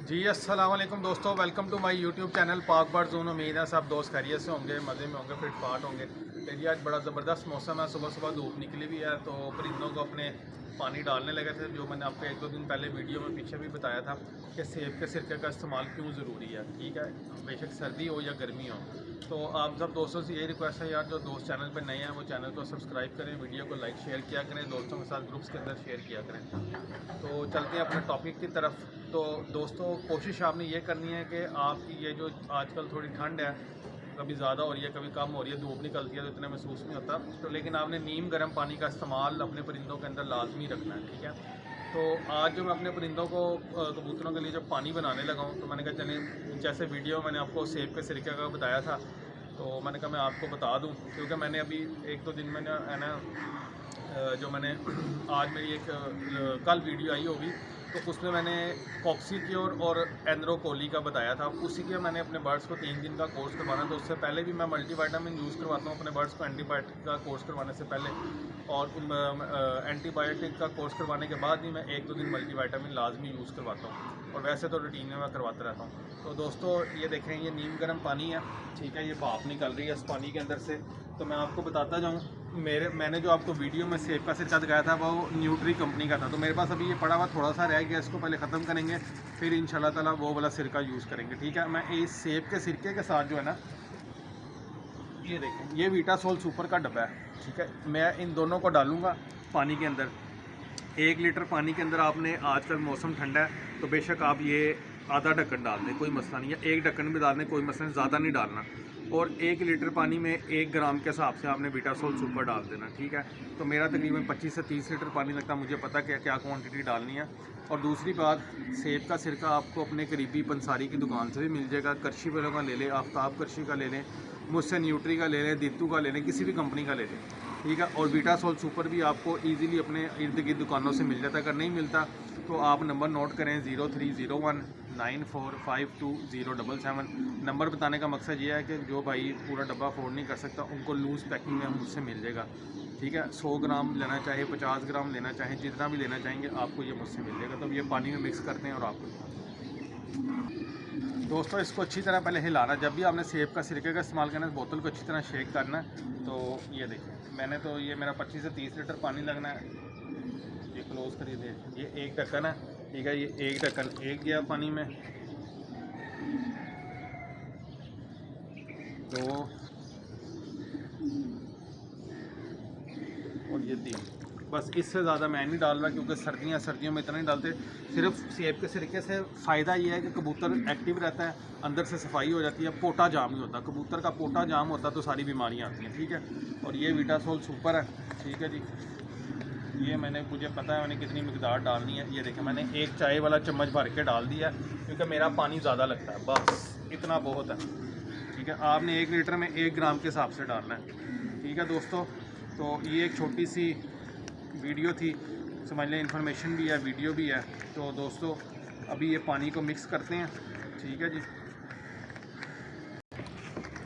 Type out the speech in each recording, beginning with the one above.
जी अस्सलाम वालेकुम दोस्तों, welcome to my YouTube channel Pak bird zone. उम्मीद है सब दोस्त खैरियत से होंगे, मज़े में होंगे, फिट फाट होंगे। तो जी आज बड़ा ज़बरदस्त मौसम है, सुबह सुबह धूप निकली भी है तो परिंदों को अपने पानी डालने लगे थे। जो मैंने आपको एक दो दिन पहले वीडियो में पीछे भी बताया था कि सेब के सिरके का इस्तेमाल क्यों ज़रूरी है। ठीक है, बेशक सर्दी हो या गर्मी हो। तो आप सब दोस्तों से यही रिक्वेस्ट है यार, जो दोस्त चैनल पर नए हैं वो चैनल को सब्सक्राइब करें, वीडियो को लाइक शेयर किया करें, दोस्तों के साथ ग्रुप्स के अंदर शेयर किया करें। तो चलते हैं अपने टॉपिक की तरफ। तो दोस्तों कोशिश आपने ये करनी है कि आपकी ये जो आजकल थोड़ी ठंड है, कभी ज़्यादा हो रही है कभी कम हो रही है, धूप निकलती है तो इतना महसूस नहीं होता, तो लेकिन आपने नीम गर्म पानी का इस्तेमाल अपने परिंदों के अंदर लाजमी रखना है। ठीक है, तो आज जो मैं अपने परिंदों को कबूतरों के लिए जब पानी बनाने लगा हूँ तो मैंने कहा चलें, जैसे वीडियो मैंने आपको सेब के सिरके का बताया था तो मैंने कहा मैं आपको बता दूँ, क्योंकि मैंने अभी एक दो दिन में है ना जो मैंने आज मेरी एक कल वीडियो आई होगी तो उसमें मैंने कॉक्सीक्योर और एंड्रोकोली का बताया था। उसी के मैंने अपने बर्ड्स को 3 दिन का कोर्स करवाना, तो उससे पहले भी मैं मल्टीवाइटामिन यूज़ करवाता हूँ अपने बर्ड्स को एंटीबायोटिक का कोर्स करवाने से पहले, और एंटीबायोटिक का कोर्स करवाने के बाद भी मैं 1-2 दिन मल्टीवाइटामिन लाजमी यूज़ करवाता हूँ, और वैसे तो रूटीन में मैं करवाता रहता हूँ। तो दोस्तों ये देखें, ये नीम गर्म पानी है। ठीक है, ये भाप निकल रही है इस पानी के अंदर से। तो मैं आपको बताता जाऊँ, मैंने जो आपको वीडियो में सेब का सिरका दिखाया था वो न्यूट्री कंपनी का था, तो मेरे पास अभी ये पड़ा हुआ थोड़ा सा रह गया, इसको पहले ख़त्म करेंगे फिर इंशाल्लाह ताला वो वाला सिरका यूज़ करेंगे। ठीक है, मैं इस सेब के सिरके के साथ जो है ना, ये देखें, ये वीटासोल सुपर का डब्बा है। ठीक है, मैं इन दोनों को डालूँगा पानी के अंदर। 1 लीटर पानी के अंदर आपने, आजकल मौसम ठंडा है तो बेशक आप ये आधा ढक्कन डाल दें, कोई मसला नहीं है, 1 ढक्कन भी डाल दें, कोई मसला नहीं, ज़्यादा नहीं डालना। और 1 लीटर पानी में 1 ग्राम के हिसाब से आपने वीटासोल सुपर डाल देना। ठीक है, तो मेरा तकरीबन 25 से 30 लीटर पानी लगता है, मुझे पता क्या क्या क्वांटिटी डालनी है। और दूसरी बात, सेब का सिरका आपको अपने करीबी पंसारी की दुकान से भी मिल जाएगा, करशी वालों का ले लें, आफ्ताब करशी का ले लें, मुझसे न्यूट्री का ले लें, दीतू का ले लें, किसी भी कंपनी का ले लें। ठीक है, और वीटासोल सुपर भी आपको ईज़िली अपने इर्द गिर्द दुकानों से मिल जाता है। अगर नहीं मिलता तो आप नंबर नोट करें 030194520077। नंबर बताने का मकसद ये है कि जो भाई पूरा डब्बा अफोर्ड नहीं कर सकता उनको लूज़ पैकिंग में मुझसे मिल जाएगा। ठीक है, 100 ग्राम लेना चाहे, 50 ग्राम लेना चाहें, जितना भी लेना चाहेंगे आपको ये मुझसे मिल जाएगा। तो ये पानी में मिक्स करते हैं और आपको दोस्तों इसको अच्छी तरह पहले हिलाना। जब भी आपने सेब का सिरके का इस्तेमाल करना है, बोतल को अच्छी तरह शेक करना है। तो ये देखिए, मैंने तो ये मेरा 25 से 30 लीटर पानी लगना है। ये क्लोज करिए, दे ये 1 ढक्कन है। ठीक है, ये 1 ढक्कन एक गया पानी में, 2 और ये 3। बस इससे ज़्यादा मैं नहीं डाल रहा, क्योंकि सर्दियों में इतना नहीं डालते। सिर्फ सेब के सिरके से फ़ायदा ये है कि कबूतर एक्टिव रहता है, अंदर से सफाई हो जाती है, पोटा जाम नहीं होता। कबूतर का पोटा जाम होता तो सारी बीमारियां आती हैं। ठीक है, और ये वीटासोल सुपर है। ठीक है जी, ये मुझे पता है मैंने कितनी मिकदार डालनी है। ये देखें, मैंने 1 चाय वाला चम्मच भर के डाल दिया क्योंकि मेरा पानी ज़्यादा लगता है, बस इतना बहुत है। ठीक है, आपने 1 लीटर में 1 ग्राम के हिसाब से डालना है। ठीक है दोस्तों, तो ये एक छोटी सी वीडियो थी, समझ लें इन्फॉर्मेशन भी है, वीडियो भी है। तो दोस्तों अभी ये पानी को मिक्स करते हैं। ठीक है जी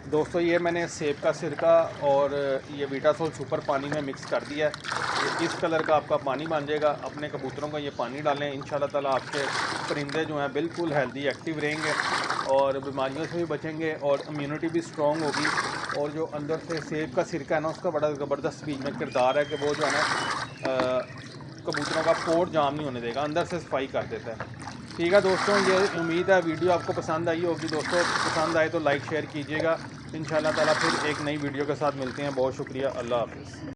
दोस्तों, ये मैंने सेब का सिरका और ये वीटासोल सुपर पानी में मिक्स कर दिया है। ये इस कलर का आपका पानी बन जाएगा। अपने कबूतरों को ये पानी डालें, इंशाल्लाह ताला आपके परिंदे जो हैं बिल्कुल हेल्दी एक्टिव रहेंगे और बीमारियों से भी बचेंगे और इम्यूनिटी भी स्ट्रॉन्ग होगी। और जो अंदर से सेब का सिरका है ना, उसका बड़ा ज़बरदस्त बीच में किरदार है कि वो जो है ना कबूतरों का पोट जाम नहीं होने देगा, अंदर से सफाई कर देता है। ठीक है दोस्तों, ये उम्मीद है वीडियो आपको पसंद आई होगी। दोस्तों पसंद आए तो लाइक शेयर कीजिएगा। इंशाल्लाह ताला फिर एक नई वीडियो के साथ मिलते हैं। बहुत शुक्रिया, अल्लाह हाफ़िज़।